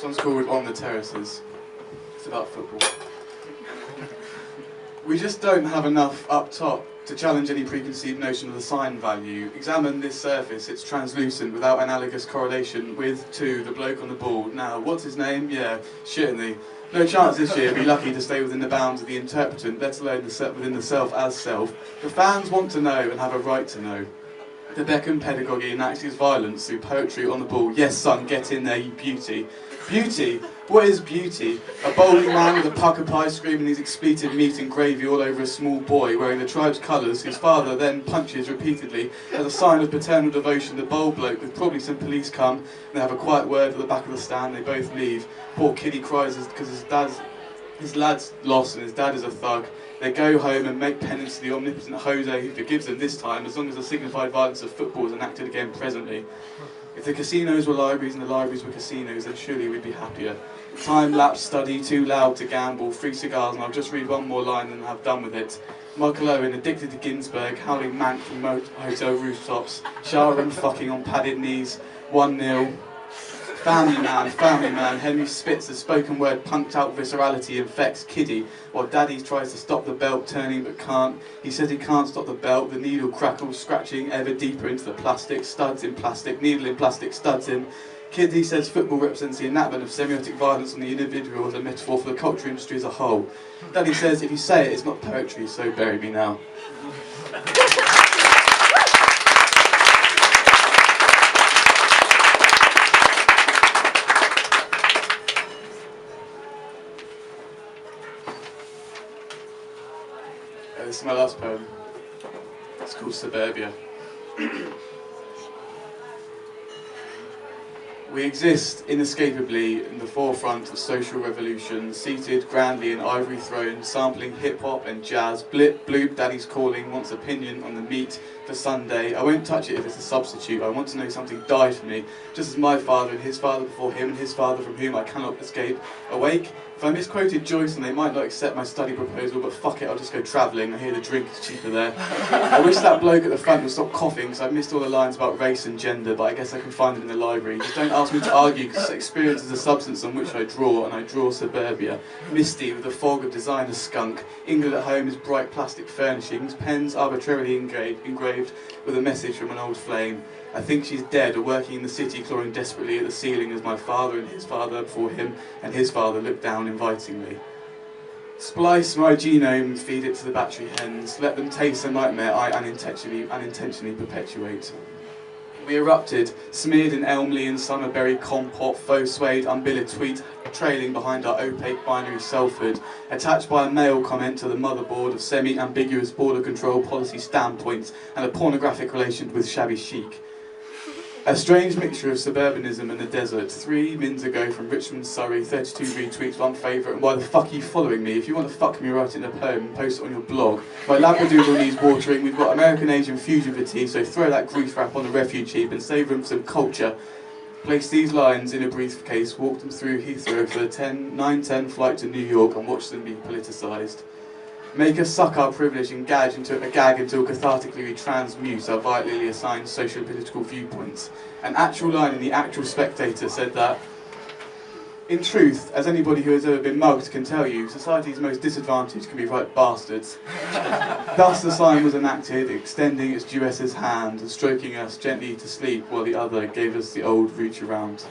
This one's called On the Terraces. It's about football. We just don't have enough up top to challenge any preconceived notion of the sign value. Examine this surface, it's translucent without analogous correlation with, to, the bloke on the ball. Now, what's his name? Yeah, shittingly. No chance this year, be lucky to stay within the bounds of the interpretant, let alone within the self as self. The fans want to know and have a right to know. The Beckham pedagogy enacts its violence through poetry on the ball. Yes, son, get in there, you beauty. Beauty? What is beauty? A bowling man with a pucker pie screaming his expletive meat and gravy all over a small boy wearing the tribe's colours, whose father then punches repeatedly as a sign of paternal devotion. The bowl bloke with probably some police come and they have a quiet word at the back of the stand. They both leave. Poor kiddie cries because his lad's lost and his dad is a thug. They go home and make penance to the omnipotent Jose who forgives them this time, as long as the signified violence of football is enacted again presently. If the casinos were libraries and the libraries were casinos, then surely we'd be happier. Time-lapse study, too loud to gamble, free cigars, and I'll just read one more line and have done with it. Michael Owen, addicted to Ginsberg, howling mank from hotel rooftops, showering fucking on padded knees, 1-0. Family man, Henry Spitzer's spoken word punked out viscerality infects Kiddie, while Daddy tries to stop the belt turning but can't. He says he can't stop the belt, the needle crackles, scratching ever deeper into the plastic, studs in plastic, needle in plastic, studs in. Kiddie says football represents the enactment of semiotic violence on the individual as a metaphor for the culture industry as a whole. Daddy says, if you say it, it's not poetry, so bury me now. This is my last poem. It's called Suburbia. We exist inescapably in the forefront of social revolution, seated grandly in ivory thrones, sampling hip-hop and jazz. Blip, bloop, Daddy's calling, wants opinion on the meat for Sunday. I won't touch it if it's a substitute. I want to know something died for me, just as my father and his father before him and his father from whom I cannot escape. Awake? If I misquoted Joyce and they might not accept my study proposal, but fuck it, I'll just go travelling. I hear the drink is cheaper there. I wish that bloke at the front would stop coughing because I've missed all the lines about race and gender, but I guess I can find them in the library. Just don't ask me to argue because experience is a substance on which I draw, and I draw suburbia. Misty with the fog of designer skunk. England at home is bright plastic furnishings, pens arbitrarily engraved with a message from an old flame. I think she's dead or working in the city, clawing desperately at the ceiling as my father and his father before him and his father looked down invitingly. Splice my genome, feed it to the battery hens, let them taste the nightmare I unintentionally perpetuate. We erupted, smeared in Elmley and summerberry compote, faux suede umbilical tweet, trailing behind our opaque binary selfhood, attached by a mail comment to the motherboard of semi-ambiguous border control policy standpoints and a pornographic relation with shabby chic. A strange mixture of suburbanism and the desert. 3 mins ago from Richmond, Surrey, 32 retweets, 1 favourite, and why the fuck are you following me? If you want to fuck me, write it in a poem and post it on your blog. My labradoodle needs watering, we've got American Asian fusion for tea, so throw that grease wrap on the refuge heap and save room for some culture. Place these lines in a briefcase, walk them through Heathrow for the 9:10 flight to New York and watch them be politicised. Make us suck our privilege and gag until cathartically we transmute our vitally assigned socio-political viewpoints. An actual line in the actual Spectator said that, in truth, as anybody who has ever been mugged can tell you, society's most disadvantaged can be right bastards. Thus the sign was enacted, extending its Jewess's hand and stroking us gently to sleep while the other gave us the old reach around.